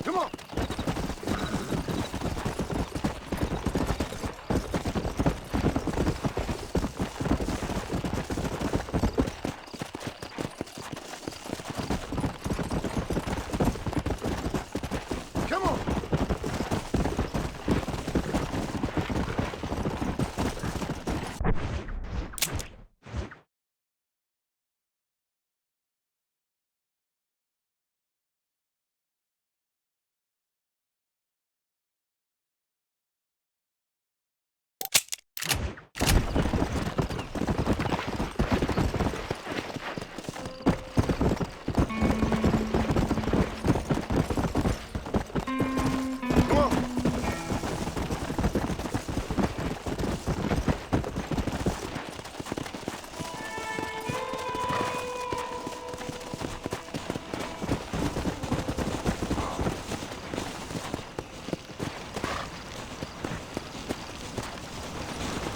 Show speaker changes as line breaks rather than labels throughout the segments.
Come on. Come on.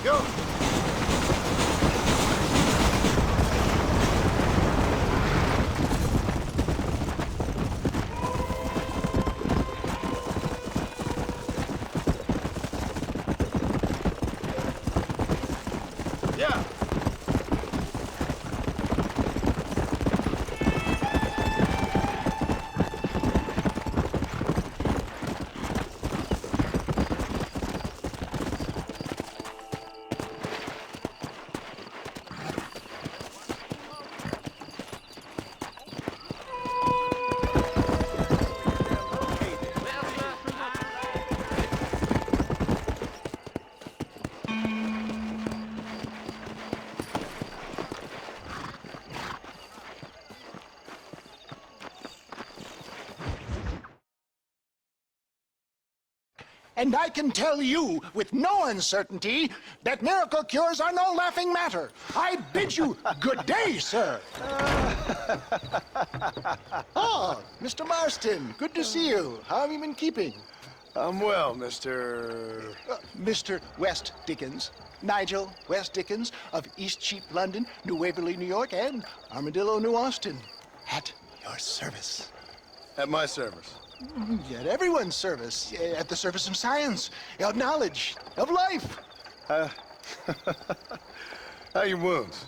Go! Yeah! And I can tell you with no uncertainty that miracle cures are no laughing matter. I bid you good day, sir. Oh, Mr. Marston, good to see you. How have you been keeping?
I'm well, Mr.
Mr. West Dickens. Nigel West Dickens of East Cheap, London, New Waverly, New York, and Armadillo, New Austin. At your service.
At my service.
At everyone's service. At the service of science, of knowledge, of life.
How your wounds?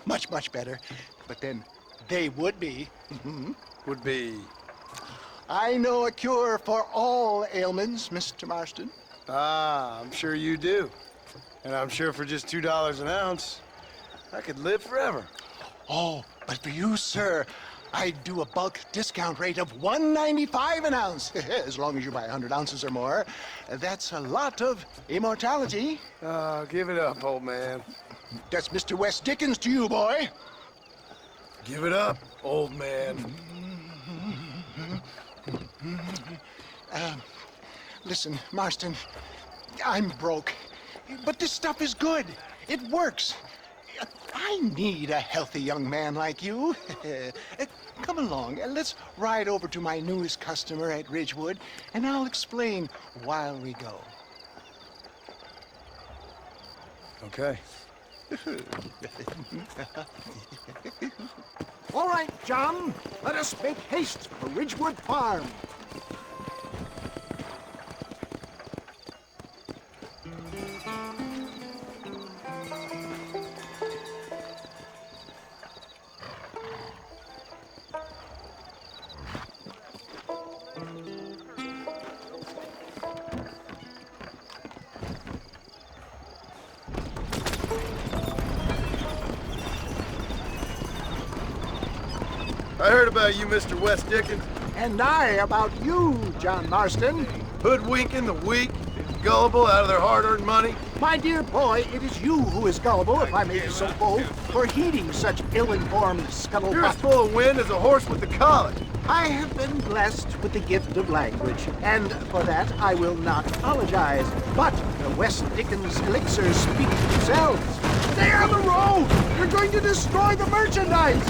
Much, much better. But then they would be.
Would be...
I know a cure for all ailments, Mr. Marston.
Ah, I'm sure you do. And I'm sure for just $2 an ounce, I could live forever.
Oh, but for you, sir, I'd do a bulk discount rate of $1.95 an ounce, as long as you buy 100 ounces or more. That's a lot of immortality.
Give it up, old man.
That's Mr. West Dickens to you, boy.
Give it up, old man.
Listen, Marston, I'm broke, but this stuff is good. It works. I need a healthy young man like you. Come along, and let's ride over to my newest customer at Ridgewood, and I'll explain while we go.
Okay.
All right, John, let us make haste for Ridgewood Farm.
I heard about you, Mr. West Dickens.
And I about you, John Marston.
Hoodwinking the weak, gullible out of their hard-earned money.
My dear boy, it is you who is gullible, if I may be so bold, for heeding such ill-informed scuttlebutt.
You're as full of wind as a horse with the colic.
I have been blessed with the gift of language, and for that I will not apologize. But the West Dickens elixirs speak for themselves. They are on the road! You're going to destroy the merchandise!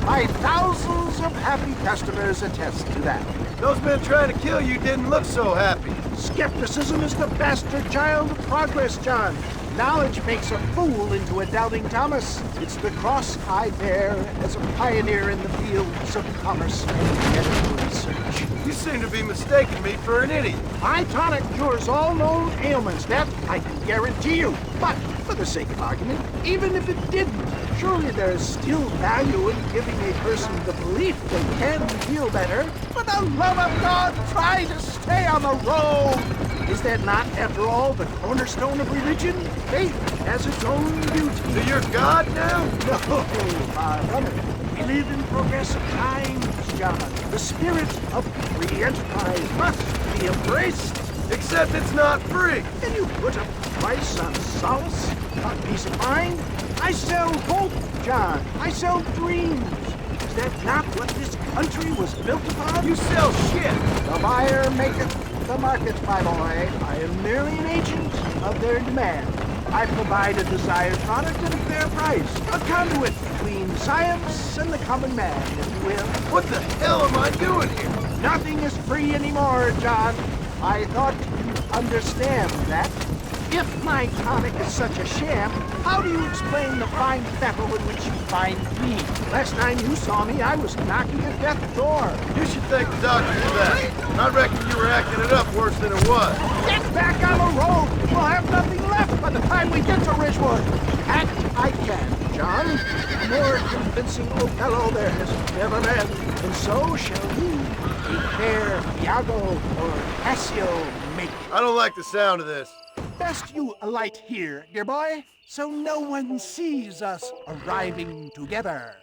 My thousands of happy customers attest to that.
Those men trying to kill you didn't look so happy.
Skepticism is the bastard child of progress, John. Knowledge makes a fool into a doubting Thomas. It's the cross I bear as a pioneer in the fields of commerce and medical research.
You seem to be mistaking me for an idiot.
My tonic cures all known ailments, that I can guarantee you. But, for the sake of argument, even if it didn't, surely there is still value in giving a person the belief they can feel better. For the love of God, try to stay on the road! Is that not, after all, the cornerstone of religion? Faith has its own beauty.
So you're God now?
No, far from it. We live in progressive times, John. The spirit of free enterprise must be embraced.
Except it's not free.
Can you put a price on solace, on peace of mind? I sell hope, John. I sell dreams. Is that not what this country was built upon?
You sell shit.
The buyer maketh the market, my boy. I am merely an agent of their demand. I provide a desired product at a fair price. A conduit between science and the common man, if you will.
What the hell am I doing here?
Nothing is free anymore, John. I thought you'd understand that. If my tonic is such a sham, how do you explain the fine fettle in which you find me? Last time you saw me, I was knocking at death's door.
You should thank the doctor for that. I reckon you were acting it up worse than it was.
Get back on the road! We'll have nothing left by the time we get to Ridgewood. Act I can, John. A more convincing Othello there has never been. And so shall you. Take care, Iago or Cassio make.
I don't like the sound of this.
Best you alight here, dear boy, so no one sees us arriving together.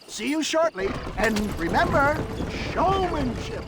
See you shortly, and remember, showmanship.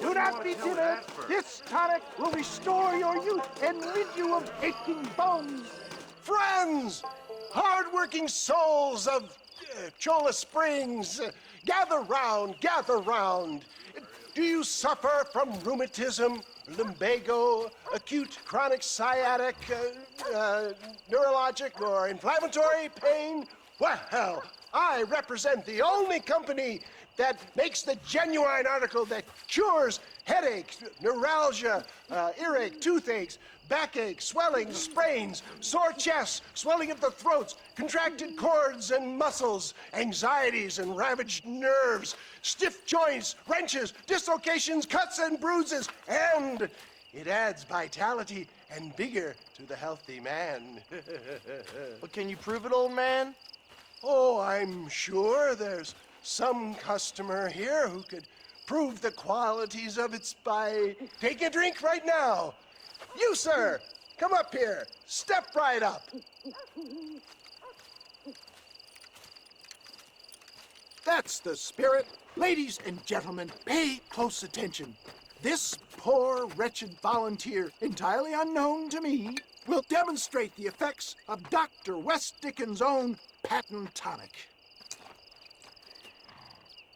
Do not be timid. This tonic will restore your youth and rid you of aching bones.
Friends, hard-working souls of Cholla Springs, gather round, gather round. Do you suffer from rheumatism, lumbago, acute chronic sciatic, neurologic, or inflammatory pain? Well, I represent the only company that makes the genuine article that cures headaches, neuralgia, earache, toothaches, backache, swelling, sprains, sore chests, swelling of the throats, contracted cords and muscles, anxieties and ravaged nerves, stiff joints, wrenches, dislocations, cuts and bruises, and it adds vitality and vigor to the healthy man.
But can you prove it, old man?
Oh, I'm sure there's some customer here who could prove the qualities of it by taking a drink right now. You, sir, come up here. Step right up.
That's the spirit. Ladies and gentlemen, pay close attention. This poor, wretched volunteer, entirely unknown to me, will demonstrate the effects of Dr. West Dickens' own patent tonic.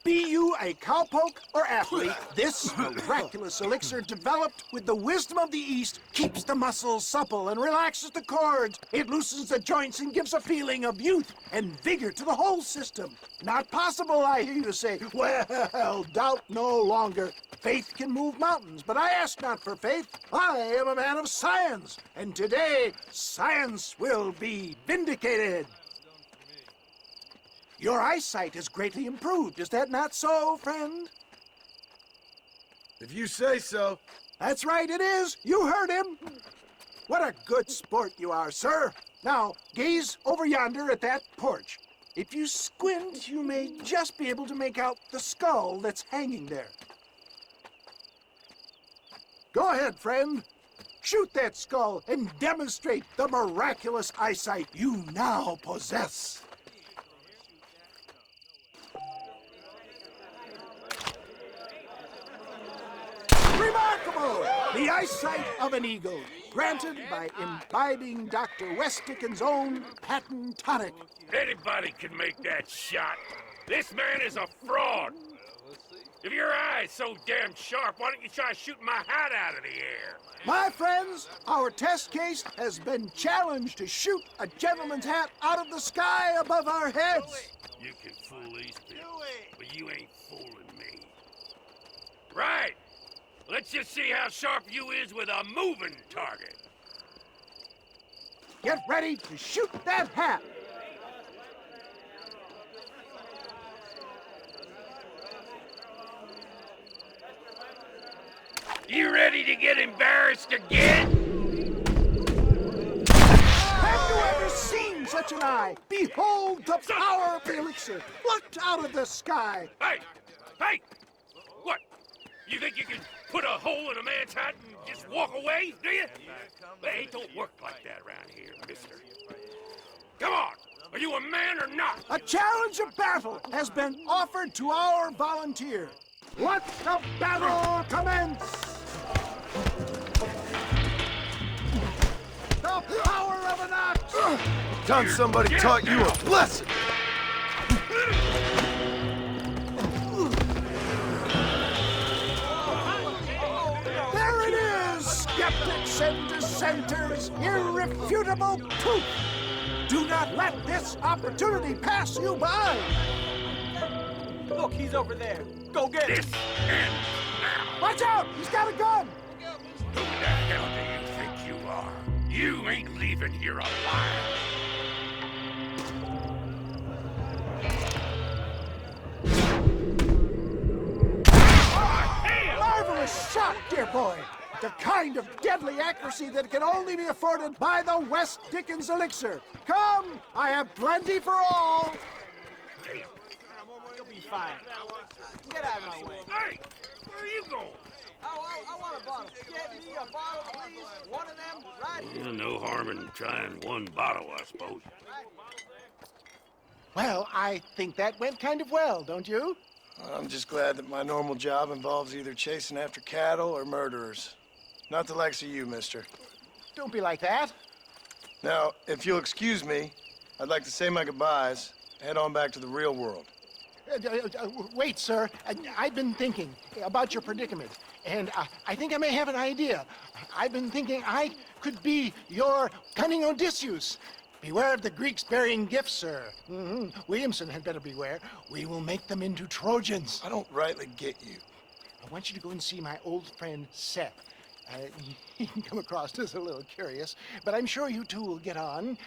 Be you a cowpoke or athlete, this miraculous elixir developed with the wisdom of the East keeps the muscles supple and relaxes the cords. It loosens the joints and gives a feeling of youth and vigor to the whole system. Not possible, I hear you say. Well, doubt no longer. Faith can move mountains, but I ask not for faith. I am a man of science, and today science will be vindicated. Your eyesight has greatly improved. Is that not so, friend?
If you say so.
That's right, it is. You heard him. What a good sport you are, sir. Now, gaze over yonder at that porch. If you squint, you may just be able to make out the skull that's hanging there. Go ahead, friend. Shoot that skull and demonstrate the miraculous eyesight you now possess. Remarkable! The eyesight of an eagle, granted by imbibing Dr. West Dickens' own patent tonic.
Anybody can make that shot. This man is a fraud. If your eye's so damn sharp, why don't you try shooting my hat out of the air?
My friends, our test case has been challenged to shoot a gentleman's hat out of the sky above our heads.
You can fool these people, but you ain't fooling me. Right. Let's just see how sharp you is with a moving target.
Get ready to shoot that hat.
You ready to get embarrassed again?
Have you ever seen such an eye? Behold the power of the elixir, plucked out of the sky.
Hey! Hey! What? You think you can put a hole in a man's hat and just walk away, do you? Hey, it don't work like that around here, mister. Come on! Are you a man or not?
A challenge of battle has been offered to our volunteer. Let the battle commence! The power of an ox!
Time somebody taught you a lesson!
There it is, skeptics and dissenters, irrefutable proof! Do not let this opportunity pass you by!
Look, he's over there. Go get him.
This ends now.
Watch out! He's got a gun!
Who the hell do you think you are? You ain't leaving here alive.
Marvelous shot, dear boy! The kind of deadly accuracy that can only be afforded by the West Dickens elixir. Come, I have plenty for all.
You'll be fine. Get out of my way.
Hey, where are you going?
I want a bottle. Get me a bottle, please. One of them, right here.
No harm in trying one bottle, I suppose.
Well, I think that went kind of well, don't you?
I'm just glad that my normal job involves either chasing after cattle or murderers. Not the likes of you, mister.
Don't be like that.
Now, if you'll excuse me, I'd like to say my goodbyes, head on back to the real world.
Wait, sir. I've been thinking about your predicament, and I think I may have an idea. I've been thinking I could be your cunning Odysseus. Beware of the Greeks bearing gifts, sir. Williamson had better beware. We will make them into Trojans.
I don't rightly get you.
I want you to go and see my old friend Seth. He can come across as a little curious, but I'm sure you two will get on.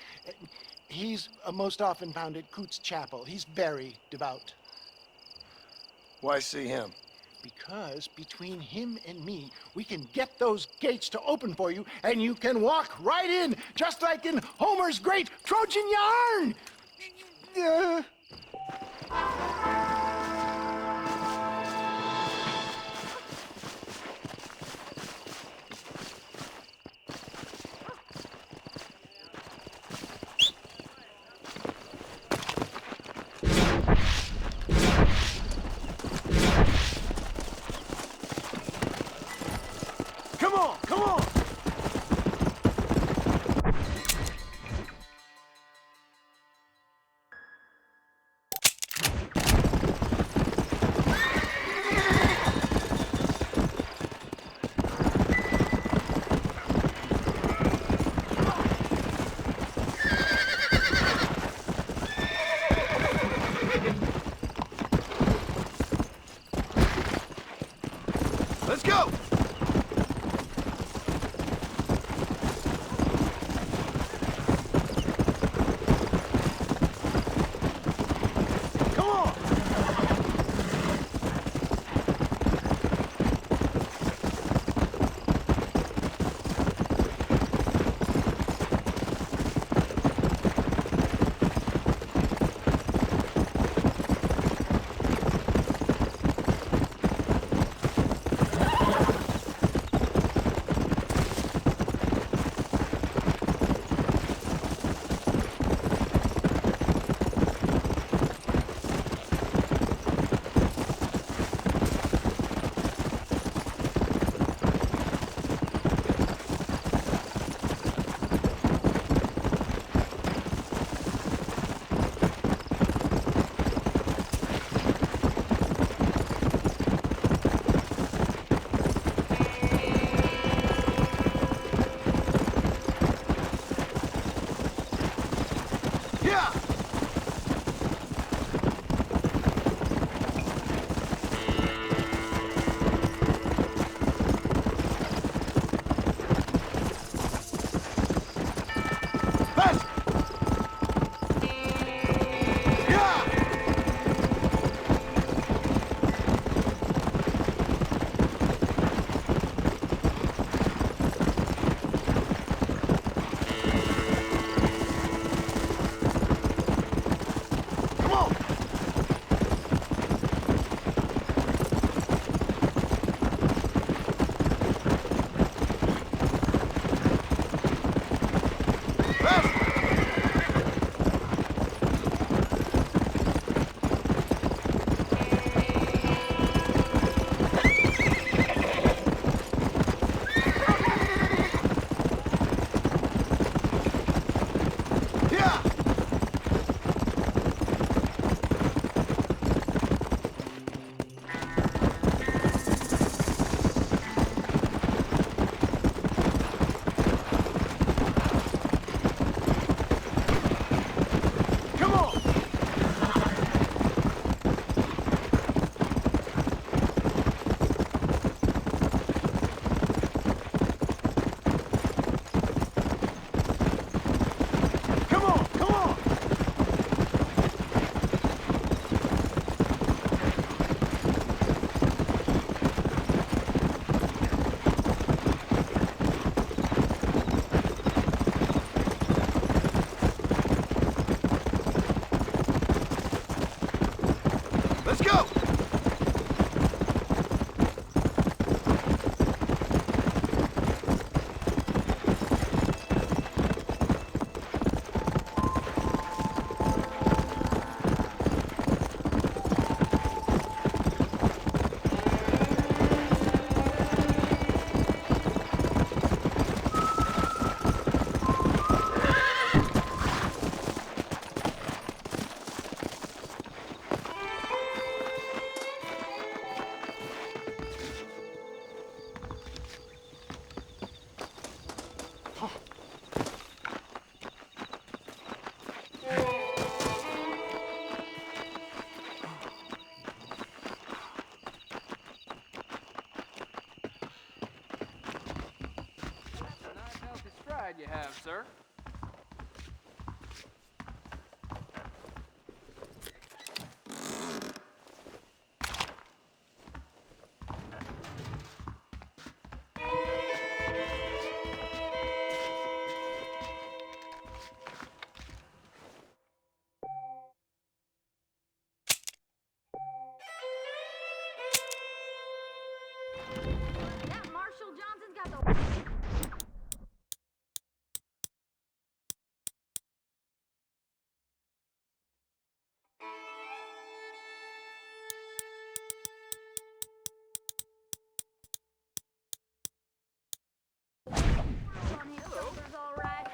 He's most often found at Coots Chapel. He's very devout.
Why see him?
Because between him and me, we can get those gates to open for you, and you can walk right in, just like in Homer's great Trojan yarn!
on! Let's go!
You have, sir.
That Marshall Johnson's got the... on his shoulders, all right.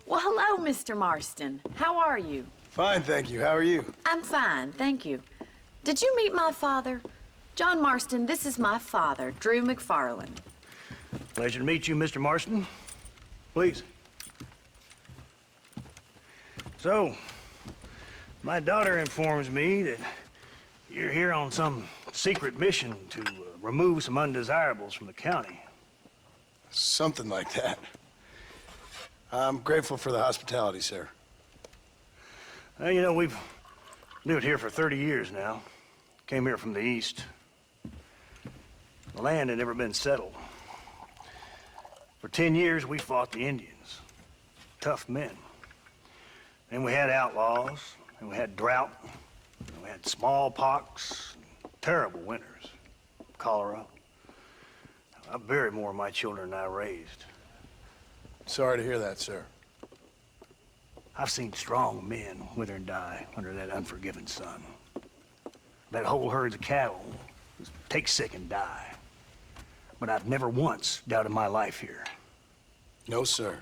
Well, hello, Mr. Marston. How are you?
Fine, thank you. How are you?
I'm fine, thank you. Did you meet my father? John Marston, this is my father, Drew McFarland.
Pleasure to meet you, Mr. Marston. Please. So, my daughter informs me that you're here on some secret mission to remove some undesirables from the county.
Something like that. I'm grateful for the hospitality, sir.
Well, you know, we've lived here for 30 years now. Came here from the east. The land had never been settled. For 10 years, we fought the Indians. Tough men. Then we had outlaws, and we had drought, and we had smallpox, terrible winters, cholera. I buried more of my children than I raised.
Sorry to hear that, sir.
I've seen strong men wither and die under that unforgiving sun. That whole herds of cattle just take sick and die. But I've never once doubted my life here.
No, sir.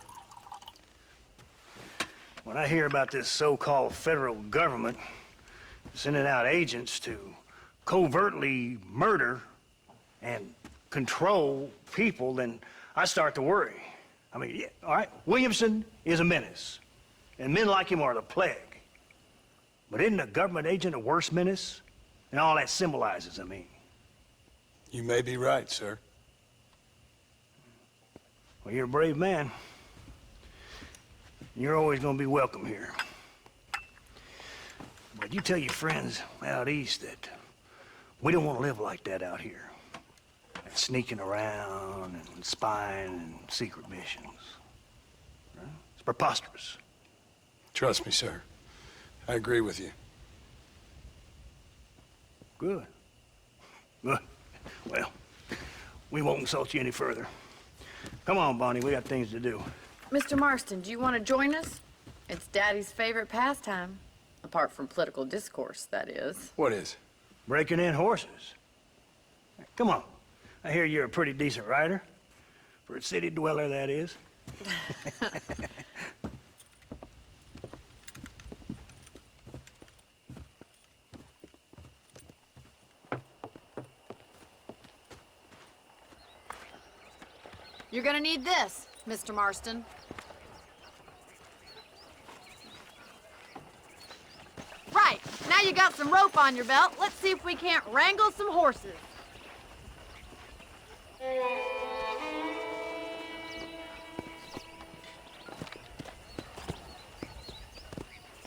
When I hear about this so-called federal government sending out agents to covertly murder and control people, then I start to worry. I mean, yeah, all right, Williamson is a menace, and men like him are the plague. But isn't a government agent a worse menace And all that symbolizes, I mean.
You may be right, sir.
Well, you're a brave man. You're always gonna be welcome here. But you tell your friends out east that we don't want to live like that out here. Like sneaking around and spying and secret missions. Right? It's preposterous.
Trust me, sir. I agree with you.
Good. Good. Well, we won't insult you any further. Come on, Bonnie, we got things to do.
Mr. Marston, do you want to join us? It's Daddy's favorite pastime. Apart from political discourse, that is.
What is?
Breaking in horses. Come on. I hear you're a pretty decent rider. For a city dweller, that is.
You're gonna need this, Mr. Marston. Right, now you got some rope on your belt. Let's see if we can't wrangle some horses.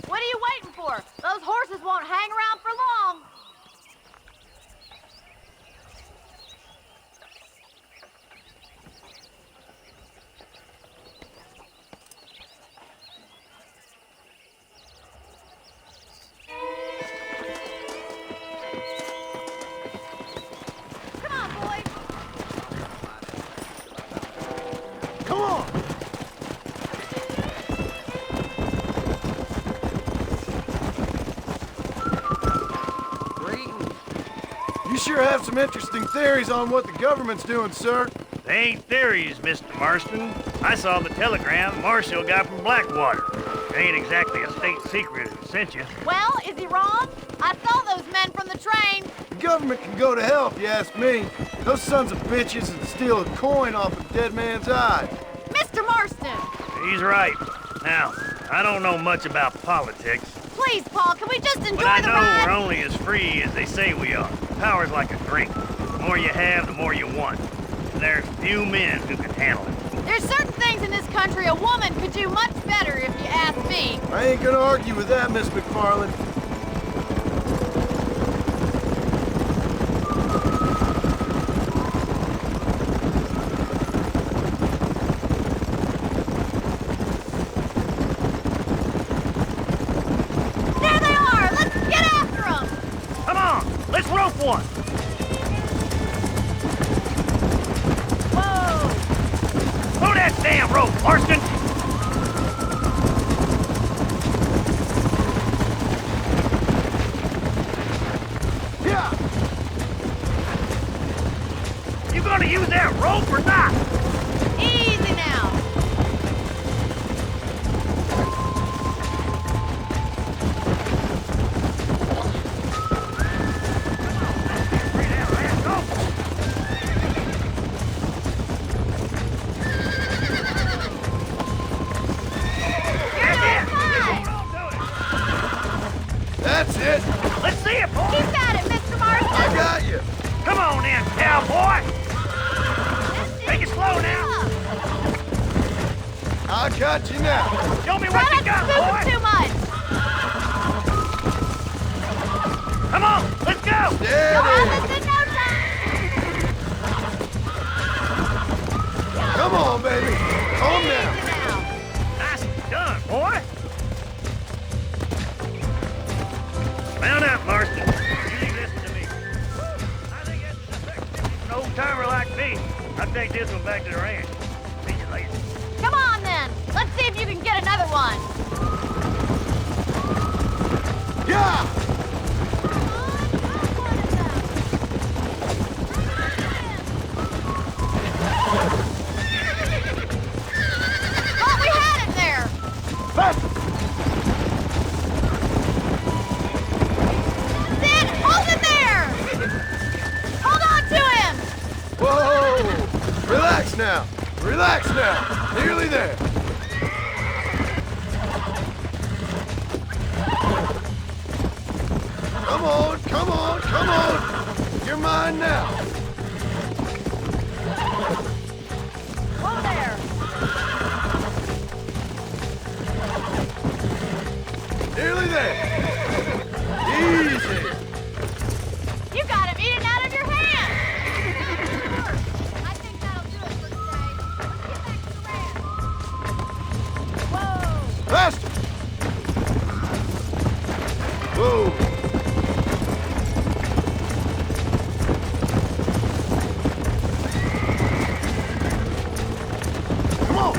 What are you waiting for? Those horses won't hang around for long. Come on, boys.
Come on!
You sure have some interesting theories on what the government's doing, sir.
They ain't theories, Mr. Marston. I saw the telegram Marshall got from Blackwater. It ain't exactly a state secret if it sent you.
Well, is he wrong? I saw those men from the train.
The government can go to hell if you ask me. Those sons of bitches would steal a coin off a dead man's eye.
Mr. Marston!
He's right. Now, I don't know much about politics,
Please, Paul, can we just enjoy
but I
the
know
ride?
we're only as free as they say we are. Power's like a drink. The more you have, the more you want. And there's few men who can handle it.
There's certain things in this country a woman could do much better if you ask me.
I ain't gonna argue with that, Miss McFarland.
There they are! Let's get after them!
Come on, let's rope one.
Whoa!
Throw that damn rope, Marston.
Yeah!
You gonna use that rope or not?
Easy now!
That's it!
Let's see it, boy.
Keep at it, Mr. Marston!
I got you!
Come on in, cowboy. Take it slow now.
I got you now!
Show me
Try
what you
not
got,
to spook
boy.
him too much!
Come on, let's go.
You'll
Steady!
have this in no time!
Come on, baby! Calm down!
Easy now!
Nice done, boy. Mount up, Marston. You listen to me. I think that's the best thing for an old-timer like me. I'll take this one back to the ranch. See you later.
Come on, then! Let's see if you can get another one!
Yeah!
Thought we had it there!
Fast!
Sid, hold it there! Hold on to him!
Whoa! Relax now! Relax now! Nearly there! Come on! Come on! Come mine now.
Whoa there!
Nearly there. Easy.
You got him eaten out of your hand! I think that'll do it for today. Let's get back to the ranch. Whoa!
Faster. Whoa. Come on.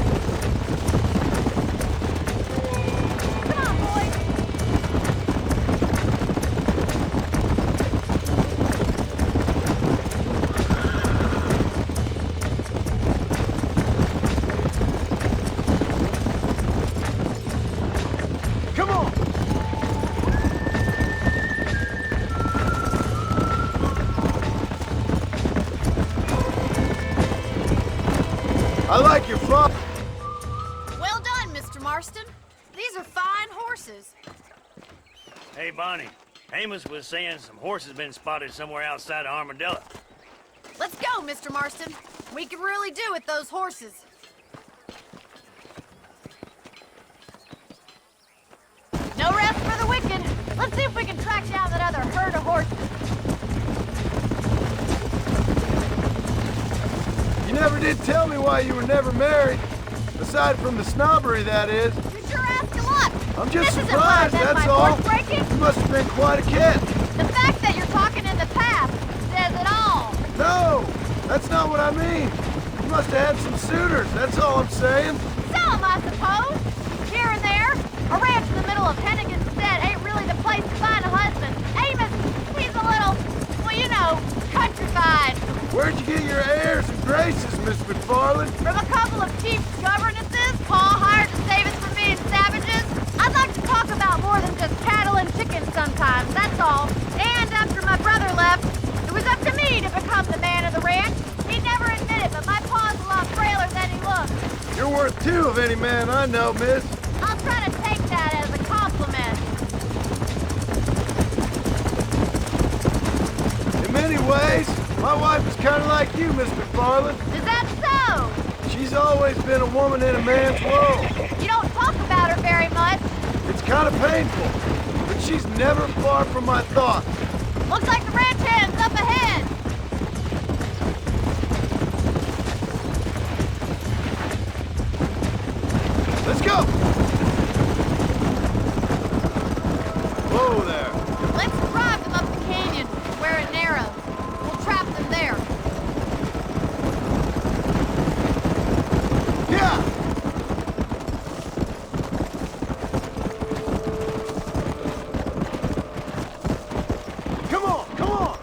Come on, boys!
Come on. I like your front.
Well done, Mr. Marston. These are fine horses.
Hey, Bonnie. Amos was saying some horses been spotted somewhere outside of Armadillo.
Let's go, Mr. Marston. We can really do with those horses. No rest for the wicked. Let's see if we can track down that other herd of horses.
You never did tell me why you were never married. Aside from the snobbery, that is.
You sure ask a lot.
I'm just
This isn't
surprised,
why I
that's
my
all.
horse breaking.
You must have been quite a kid.
The fact that you're talking in the past says it all.
No, that's not what I mean. You must have had some suitors, that's all I'm saying.
Some, I suppose. Here and there. A ranch in the middle of Hennigan's Stead ain't really the place to find a husband. Amos, he's a little, well, you know, countrified.
Where'd you get your airs and graces, Miss McFarland?
From a couple of cheap governesses Paul hired to save us from being savages. I'd like to talk about more than just cattle and chickens sometimes, that's all. And after my brother left, it was up to me to become the man of the ranch. He never admitted, but my paw's a lot frailer than he looks.
You're worth two of any man I know, miss.
I'll try to take that as a compliment.
In many ways, my wife is kind of like you, Miss McFarland.
Is that so?
She's always been a woman in a man's world.
You don't talk about her very much.
It's kind of painful, but she's never far from my thoughts.
Looks like the ranch hand's up ahead.
Let's go! Whoa there.
Let's drive them up the canyon where it narrows. We'll trap them there.
Yeah! Come on, come on!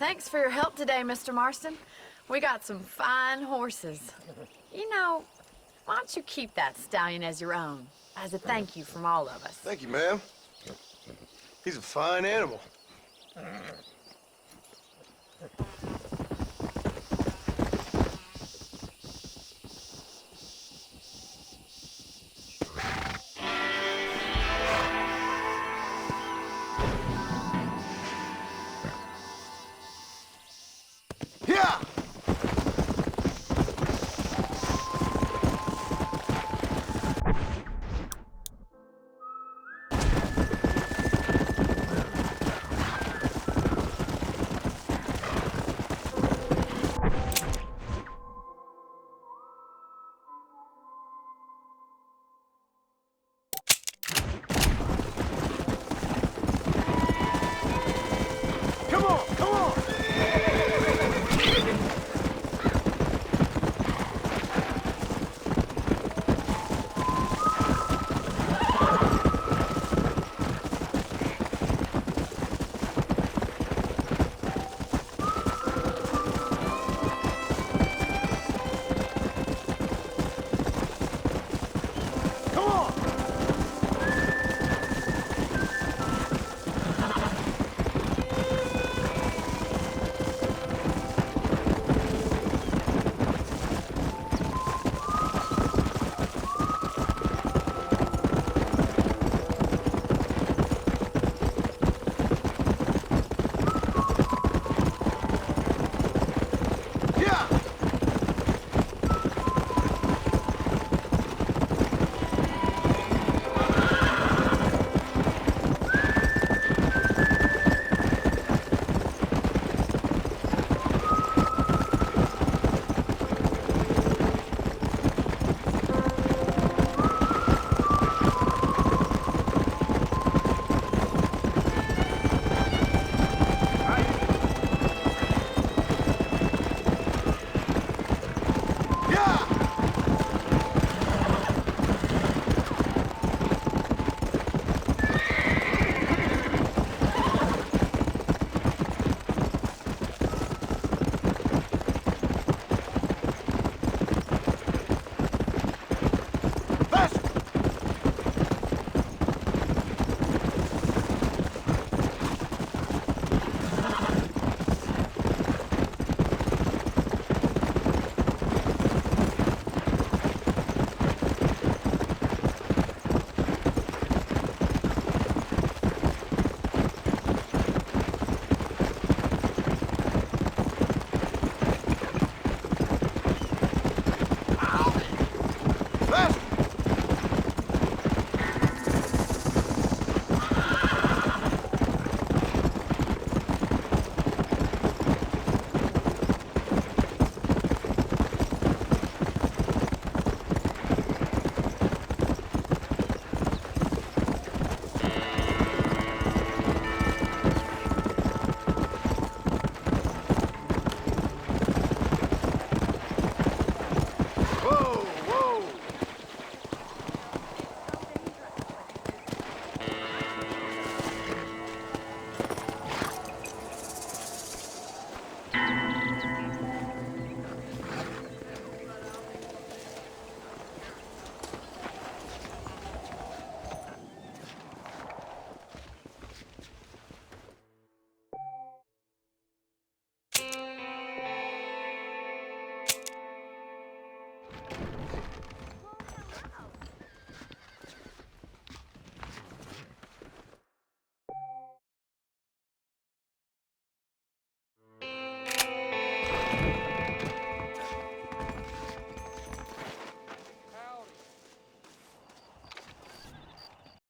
Thanks for your help today, Mr. Marston. We got some fine horses. You know, why don't you keep that stallion as your own, as a thank you from all of us?
Thank you, ma'am. He's a fine animal. Yeah! Come on, come on! Come on!